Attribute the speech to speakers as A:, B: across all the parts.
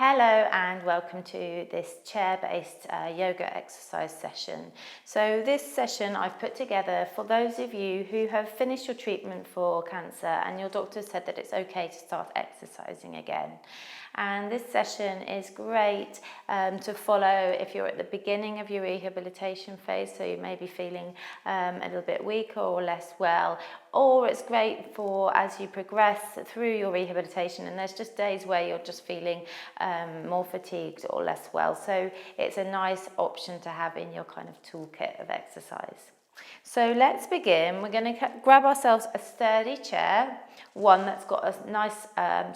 A: Hello and welcome to this chair-based yoga exercise session. So this session I've put together for those of you who have finished your treatment for cancer and your doctor said that it's okay to start exercising again. And this session is great to follow if you're at the beginning of your rehabilitation phase, so you may be feeling a little bit weaker or less well, or it's great for as you progress through your rehabilitation and there's just days where you're just feeling more fatigued or less well. So it's a nice option to have in your kind of toolkit of exercise. So let's begin. We're going to grab ourselves a sturdy chair, one that's got a nice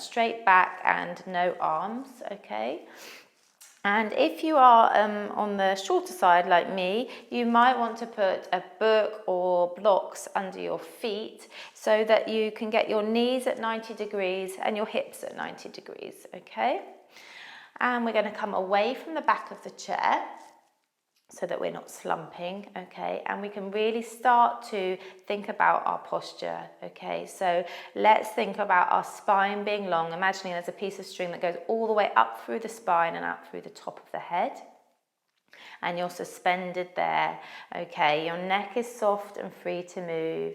A: straight back and no arms, okay? And if you are on the shorter side like me, you might want to put a book or blocks under your feet so that you can get your knees at 90 degrees and your hips at 90 degrees, okay? And we're going to come away from the back of the chair so that we're not slumping, okay? And we can really start to think about our posture, okay? So let's think about our spine being long, imagining there's a piece of string that goes all the way up through the spine and up through the top of the head. And you're suspended there, okay? Your neck is soft and free to move.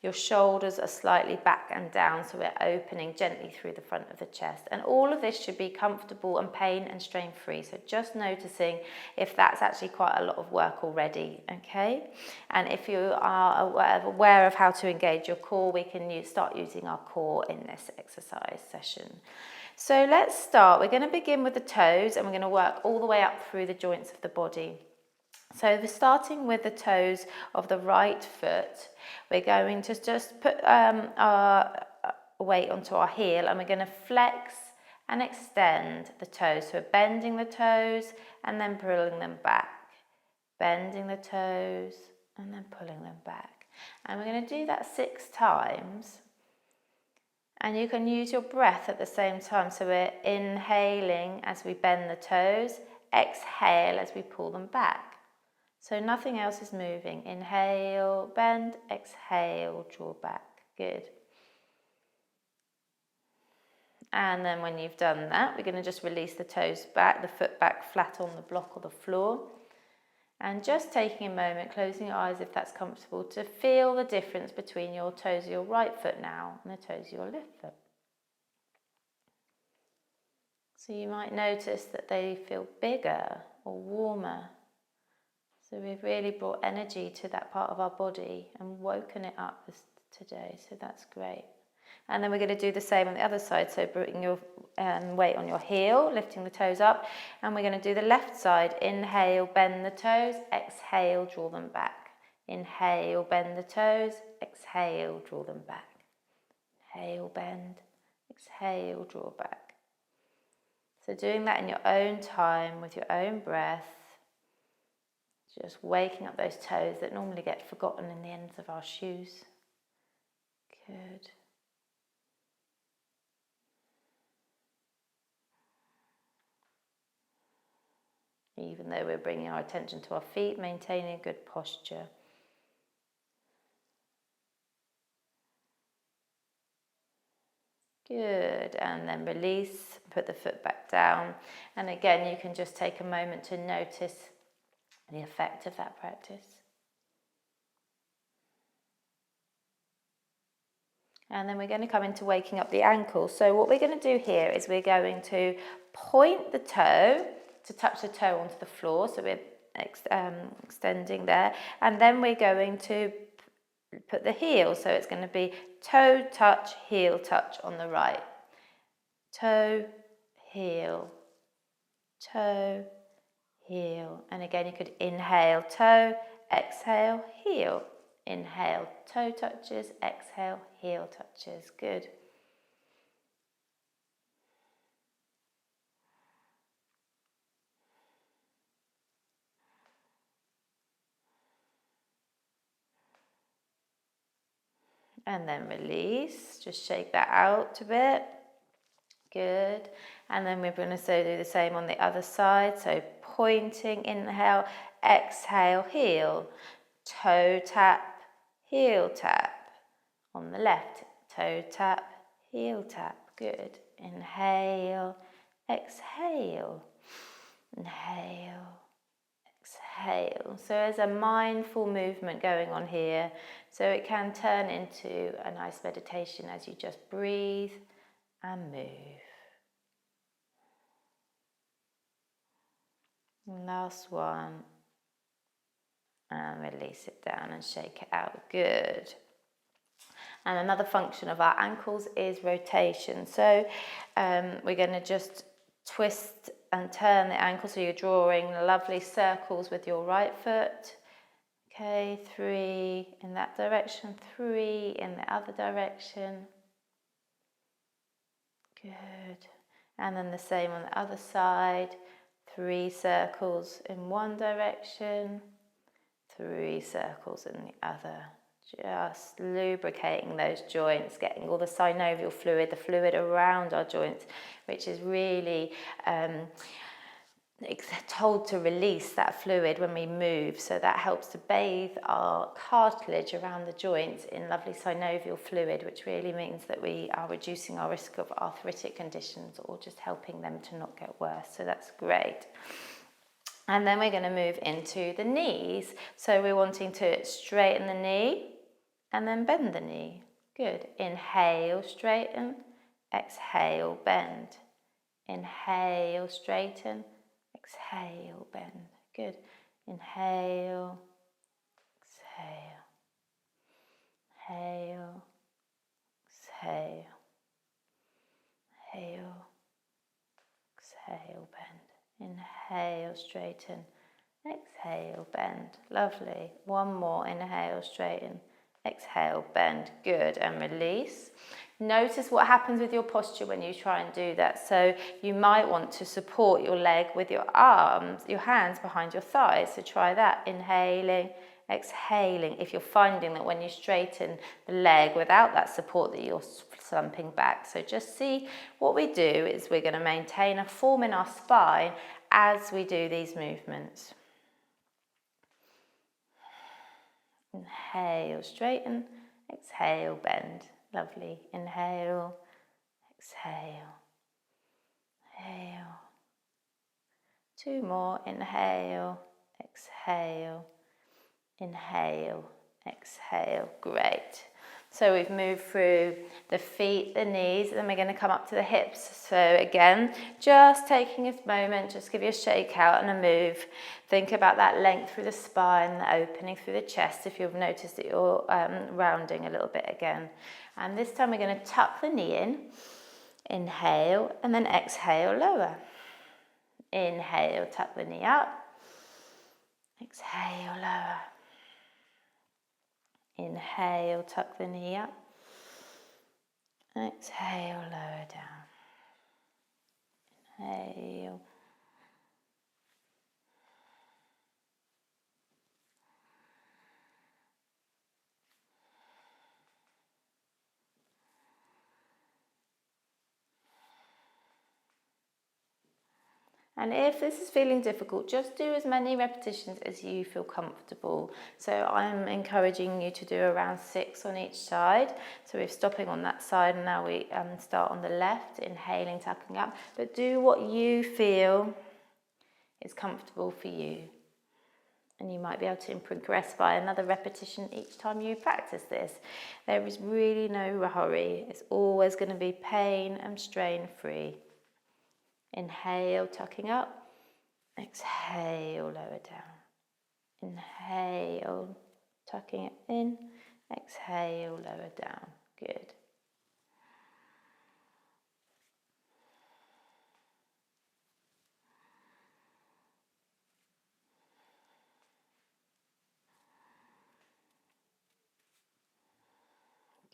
A: Your shoulders are slightly back and down, so we're opening gently through the front of the chest. And all of this should be comfortable and pain and strain free. So just noticing if that's actually quite a lot of work already, okay? And if you are aware of how to engage your core, we can start using our core in this exercise session. So let's start. We're going to begin with the toes and we're going to work all the way up through the joints of the body. So we're starting with the toes of the right foot. We're going to just put our weight onto our heel and we're going to flex and extend the toes. So we're bending the toes and then pulling them back. Bending the toes and then pulling them back. And we're going to do that 6 times. And you can use your breath at the same time. So we're inhaling as we bend the toes, exhale as we pull them back. So nothing else is moving. Inhale, bend, exhale, draw back. Good. And then when you've done that, we're going to just release the toes back, the foot back flat on the block or the floor. And just taking a moment, closing your eyes if that's comfortable, to feel the difference between your toes of your right foot now and the toes of your left foot. So you might notice that they feel bigger or warmer. So we've really brought energy to that part of our body and woken it up today, so that's great. And then we're going to do the same on the other side, so putting your weight on your heel, lifting the toes up, and we're going to do the left side. Inhale, bend the toes, exhale, draw them back. Inhale, bend the toes, exhale, draw them back. Inhale, bend, exhale, draw back. So doing that in your own time, with your own breath, just waking up those toes that normally get forgotten in the ends of our shoes. Good. Even though we're bringing our attention to our feet, maintaining a good posture. Good, and then release, put the foot back down. And again, you can just take a moment to notice the effect of that practice. And then we're going to come into waking up the ankle. So what we're going to do here is we're going to point the toe to touch the toe onto the floor. So we're extending there. And then we're going to put the heel. So it's going to be toe, touch, heel, touch on the right. Toe, heel, toe, heel. And again, you could inhale, toe, exhale, heel. Inhale, toe touches, exhale, heel touches. Good. And then release, just shake that out a bit. Good. And then we're going to do the same on the other side. So pointing, inhale, exhale, heel. Toe tap, heel tap. On the left, toe tap, heel tap. Good. Inhale, exhale, inhale, exhale. So there's a mindful movement going on here. So it can turn into a nice meditation as you just breathe and move. And last one. And release it down and shake it out. Good. And another function of our ankles is rotation. So we're going to just twist and turn the ankle, so you're drawing lovely circles with your right foot. Okay, 3 in that direction, 3 in the other direction. Good. And then the same on the other side. 3 circles in one direction, 3 circles in the other. Just lubricating those joints, getting all the synovial fluid, the fluid around our joints, which is really told to release that fluid when we move. So that helps to bathe our cartilage around the joints in lovely synovial fluid, which really means that we are reducing our risk of arthritic conditions or just helping them to not get worse. So that's great. And then we're going to move into the knees. So we're wanting to straighten the knee and then bend the knee. Good. Inhale, straighten. Exhale, bend. Inhale, straighten. Exhale, bend. Good. Inhale, exhale. Inhale, exhale. Inhale, exhale, bend. Inhale, straighten. Exhale, bend. Lovely. One more. Inhale, straighten. Exhale, bend. Good. And release. Notice what happens with your posture when you try and do that. So you might want to support your leg with your arms, your hands behind your thighs. So try that. Inhaling, exhaling. If you're finding that when you straighten the leg without that support that you're slumping back. So just see what we do is we're going to maintain a form in our spine as we do these movements. Inhale, straighten. Exhale, bend. Lovely. Inhale, exhale, inhale. 2 more. Inhale, exhale, inhale, exhale. Great. So we've moved through the feet, the knees, and then we're going to come up to the hips. So again, just taking a moment, just give you a shake out and a move. Think about that length through the spine, the opening through the chest if you've noticed that you're rounding a little bit again. And this time we're going to tuck the knee in, inhale, and then exhale, lower. Inhale, tuck the knee up, exhale, lower. Inhale, tuck the knee up, exhale, lower down. Inhale. And if this is feeling difficult, just do as many repetitions as you feel comfortable. So I'm encouraging you to do around 6 on each side. So we're stopping on that side and now we start on the left, inhaling, tucking up. But do what you feel is comfortable for you. And you might be able to progress by another repetition each time you practice this. There is really no hurry. It's always going to be pain and strain free. Inhale, tucking up. Exhale, lower down. Inhale, tucking it in. Exhale, lower down. Good.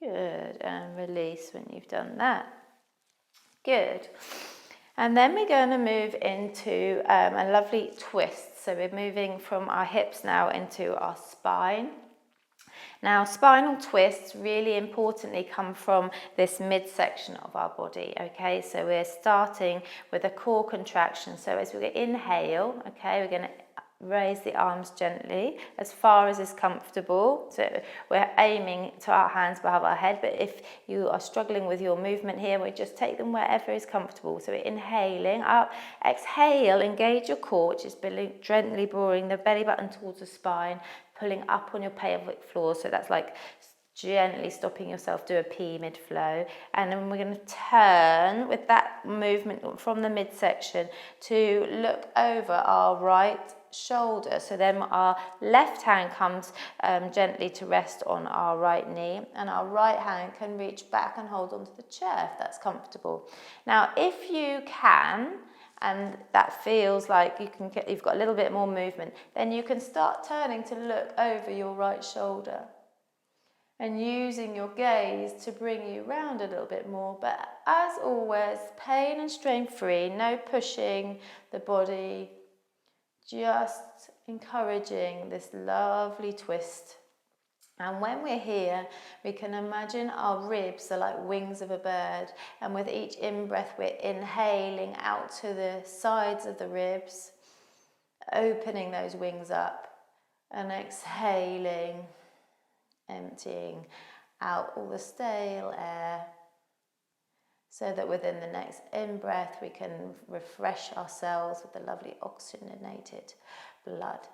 A: Good. And release when you've done that. Good. And then we're going to move into a lovely twist. So we're moving from our hips now into our spine. Now, spinal twists really importantly come from this midsection of our body, okay? So we're starting with a core contraction. So as we inhale, okay, we're going to raise the arms gently as far as is comfortable. So we're aiming to our hands above our head, but if you are struggling with your movement here, we just take them wherever is comfortable. So we're inhaling up, exhale, engage your core, which is gently drawing the belly button towards the spine, pulling up on your pelvic floor. So that's like gently stopping yourself, do a P mid-flow, and then we're going to turn with that movement from the midsection to look over our right shoulder. So then our left hand comes gently to rest on our right knee, and our right hand can reach back and hold onto the chair if that's comfortable. Now, if you can, and that feels like you've got a little bit more movement, then you can start turning to look over your right shoulder and using your gaze to bring you round a little bit more. But as always, pain and strain free, no pushing the body, just encouraging this lovely twist. And when we're here, we can imagine our ribs are like wings of a bird, and with each in-breath we're inhaling out to the sides of the ribs, opening those wings up, and exhaling, emptying out all the stale air, so that within the next in-breath we can refresh ourselves with the lovely oxygenated blood.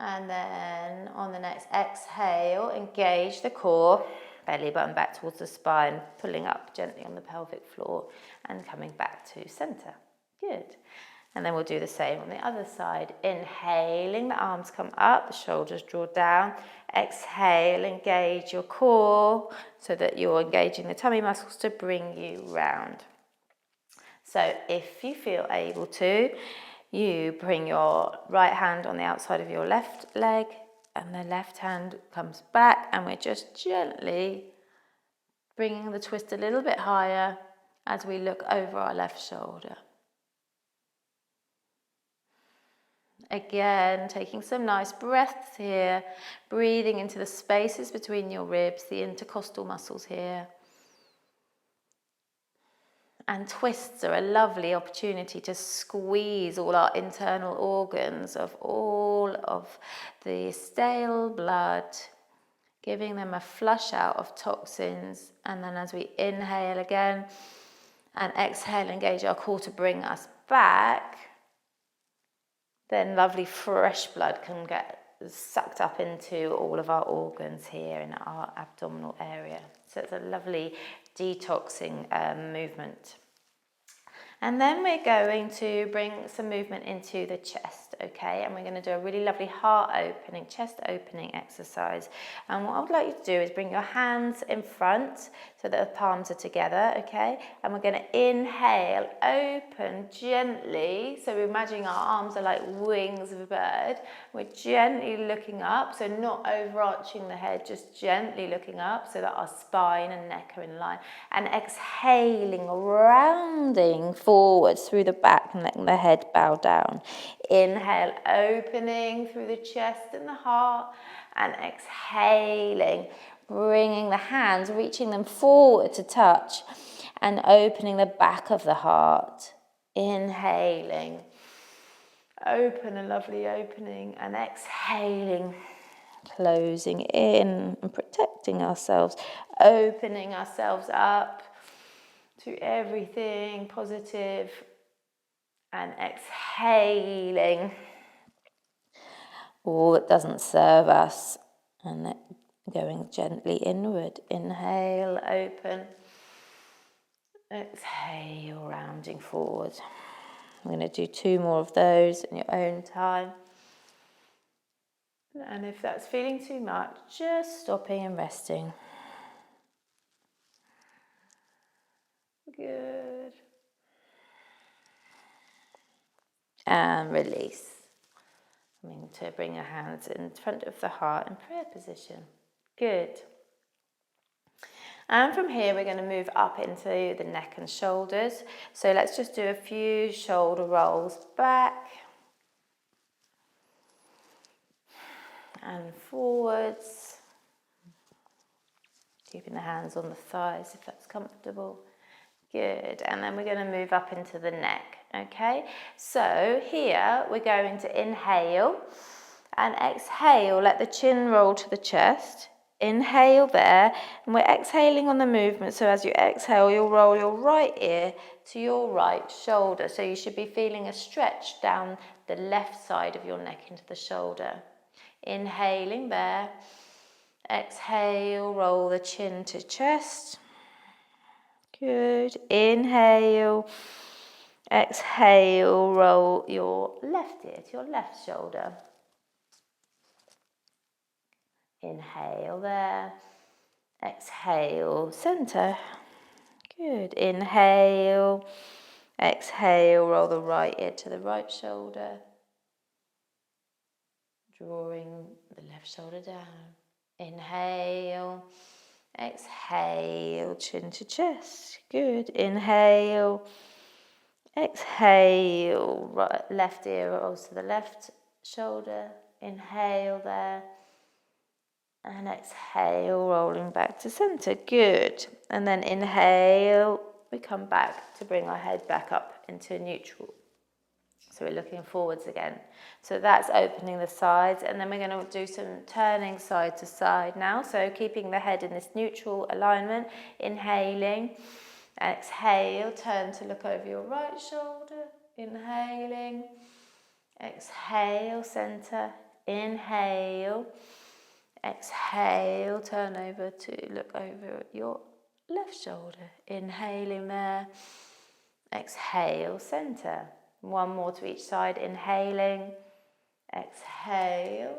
A: And then on the next exhale, engage the core, belly button back towards the spine, pulling up gently on the pelvic floor and coming back to center. Good. And then we'll do the same on the other side. Inhaling, the arms come up, the shoulders draw down. Exhale, engage your core so that you're engaging the tummy muscles to bring you round. So if you feel able to, you bring your right hand on the outside of your left leg, and the left hand comes back, and we're just gently bringing the twist a little bit higher as we look over our left shoulder. Again, taking some nice breaths here, breathing into the spaces between your ribs, the intercostal muscles here. And twists are a lovely opportunity to squeeze all our internal organs of all of the stale blood, giving them a flush out of toxins. And then as we inhale again and exhale, engage our core to bring us back, then lovely fresh blood can get sucked up into all of our organs here in our abdominal area. So it's a lovely detoxing movement. And then we're going to bring some movement into the chest, okay? And we're going to do a really lovely heart opening, chest opening exercise. And what I would like you to do is bring your hands in front so that the palms are together, okay? And we're going to inhale, open gently. So we're imagining our arms are like wings of a bird. We're gently looking up, so not overarching the head, just gently looking up so that our spine and neck are in line. And exhaling, rounding forwards through the back and letting the head bow down. Inhale, opening through the chest and the heart, and exhaling, bringing the hands, reaching them forward to touch and opening the back of the heart. Inhaling, open, a lovely opening, and exhaling, closing in and protecting ourselves, opening ourselves up to everything positive, and exhaling all that doesn't serve us, and going gently inward. Inhale, open, exhale, rounding forward. I'm going to do 2 more of those in your own time. And if that's feeling too much, just stopping and resting. Good. And release. To bring your hands in front of the heart in prayer position. Good. And from here we're going to move up into the neck and shoulders. So let's just do a few shoulder rolls back and forwards. Keeping the hands on the thighs if that's comfortable. Good. And then we're going to move up into the neck. Okay, so here we're going to inhale and exhale, let the chin roll to the chest. Inhale there, and we're exhaling on the movement, so as you exhale, you'll roll your right ear to your right shoulder. So you should be feeling a stretch down the left side of your neck into the shoulder. Inhaling there, exhale, roll the chin to chest. Good, inhale, exhale, roll your left ear to your left shoulder. Inhale there, exhale, center. Good, inhale, exhale, roll the right ear to the right shoulder. Drawing the left shoulder down. Inhale, exhale, chin to chest. Good, inhale, exhale, right, left ear rolls to the left shoulder. Inhale there. And exhale, rolling back to center. Good. And then inhale, we come back to bring our head back up into neutral. So we're looking forwards again. So that's opening the sides, and then we're going to do some turning side to side now. So keeping the head in this neutral alignment, inhaling, exhale, turn to look over your right shoulder, inhaling, exhale, center, inhale, exhale, turn over to look over at your left shoulder, inhaling there, exhale, center. One more to each side, inhaling, exhale,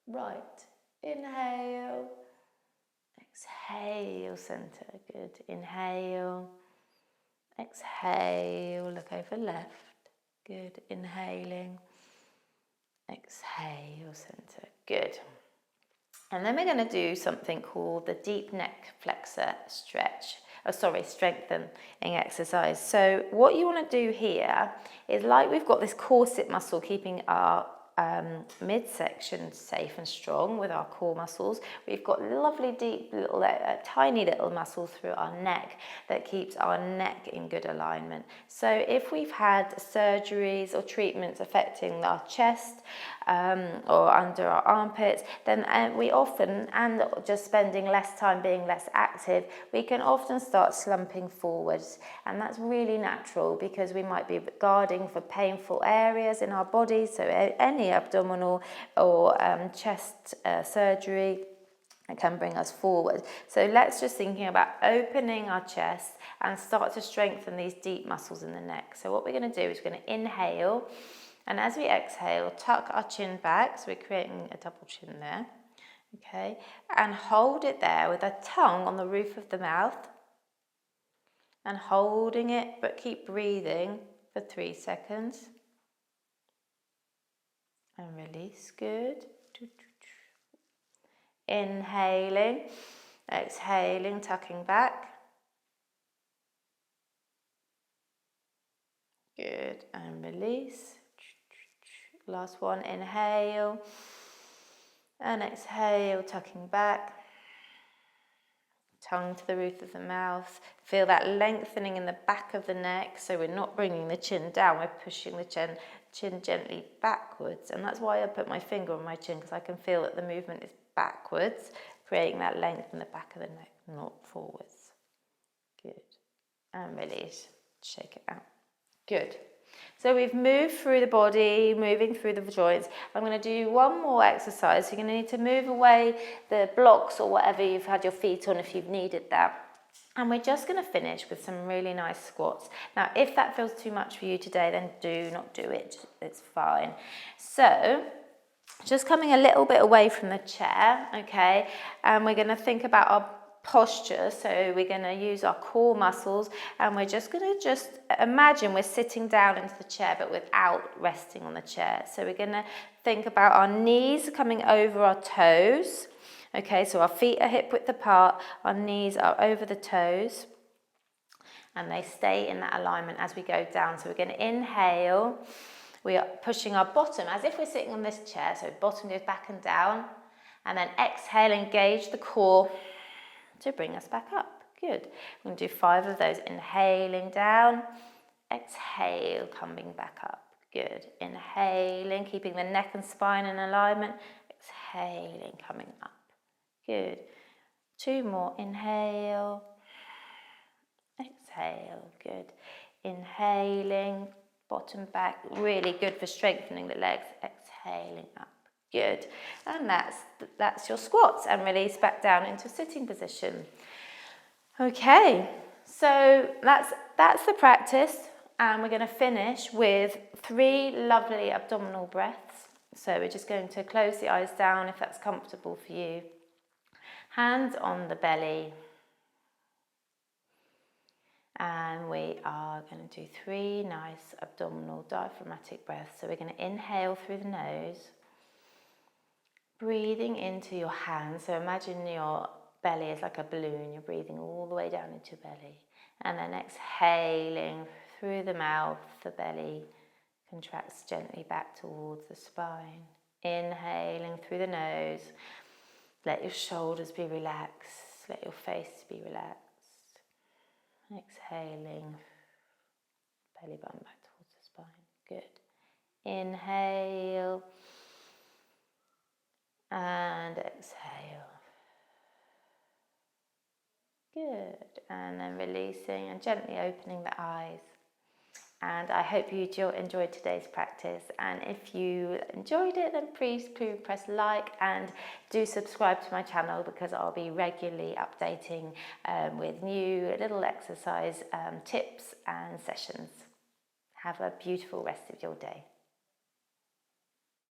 A: right, inhale, exhale, center, good, inhale, exhale, look over left, good, inhaling, exhale, center, good. And then we're going to do something called the deep neck flexor strengthening exercise. So what you want to do here is, like we've got this corset muscle keeping our midsection safe and strong with our core muscles, we've got lovely deep little tiny little muscles through our neck that keeps our neck in good alignment. So if we've had surgeries or treatments affecting our chest or under our armpits, then we often, and just spending less time being less active, we can often start slumping forwards, and that's really natural because we might be guarding for painful areas in our body. So any abdominal or chest surgery can bring us forward. So let's just thinking about opening our chest and start to strengthen these deep muscles in the neck. So what we're going to do is we're going to inhale, and as we exhale, tuck our chin back, so we're creating a double chin there, okay, and hold it there with a tongue on the roof of the mouth, and holding it, but keep breathing for 3 seconds. And release, good. Inhaling, exhaling, tucking back. Good, and release. Last one, inhale, and exhale, tucking back. Tongue to the roof of the mouth. Feel that lengthening in the back of the neck, so we're not bringing the chin down, we're pushing the chin gently backwards, and that's why I put my finger on my chin, because I can feel that the movement is backwards, creating that length in the back of the neck, not forwards. Good. And release. Shake it out. Good. So we've moved through the body, moving through the joints. I'm going to do one more exercise. You're going to need to move away the blocks or whatever you've had your feet on if you've needed that. And we're just going to finish with some really nice squats. Now, if that feels too much for you today, then do not do it. It's fine. So just coming a little bit away from the chair, okay? And we're going to think about our posture. So we're going to use our core muscles, and we're just going to imagine we're sitting down into the chair, but without resting on the chair. So we're going to think about our knees coming over our toes. Okay, so our feet are hip width apart, our knees are over the toes, and they stay in that alignment as we go down. So we're going to inhale, we are pushing our bottom as if we're sitting on this chair, so bottom goes back and down, and then exhale, engage the core to bring us back up. Good. We're going to do 5 of those. Inhaling down, exhale, coming back up. Good. Inhaling, keeping the neck and spine in alignment. Exhaling, coming up. Good. 2 more. Inhale. Exhale. Good. Inhaling, bottom back. Really good for strengthening the legs. Exhaling up. Good. And that's your squats, and release back down into sitting position. Okay, so that's the practice, and we're going to finish with 3 lovely abdominal breaths. So we're just going to close the eyes down if that's comfortable for you. Hands on the belly. And we are going to do 3 nice abdominal diaphragmatic breaths. So we're going to inhale through the nose, breathing into your hands. So imagine your belly is like a balloon. You're breathing all the way down into your belly. And then exhaling through the mouth, the belly contracts gently back towards the spine. Inhaling through the nose. Let your shoulders be relaxed. Let your face be relaxed. Exhaling, belly button back towards the spine. Good. Inhale and exhale. Good. And then releasing and gently opening the eyes. And I hope you enjoyed today's practice. And if you enjoyed it, then please press like and do subscribe to my channel, because I'll be regularly updating with new little exercise tips and sessions. Have a beautiful rest of your day.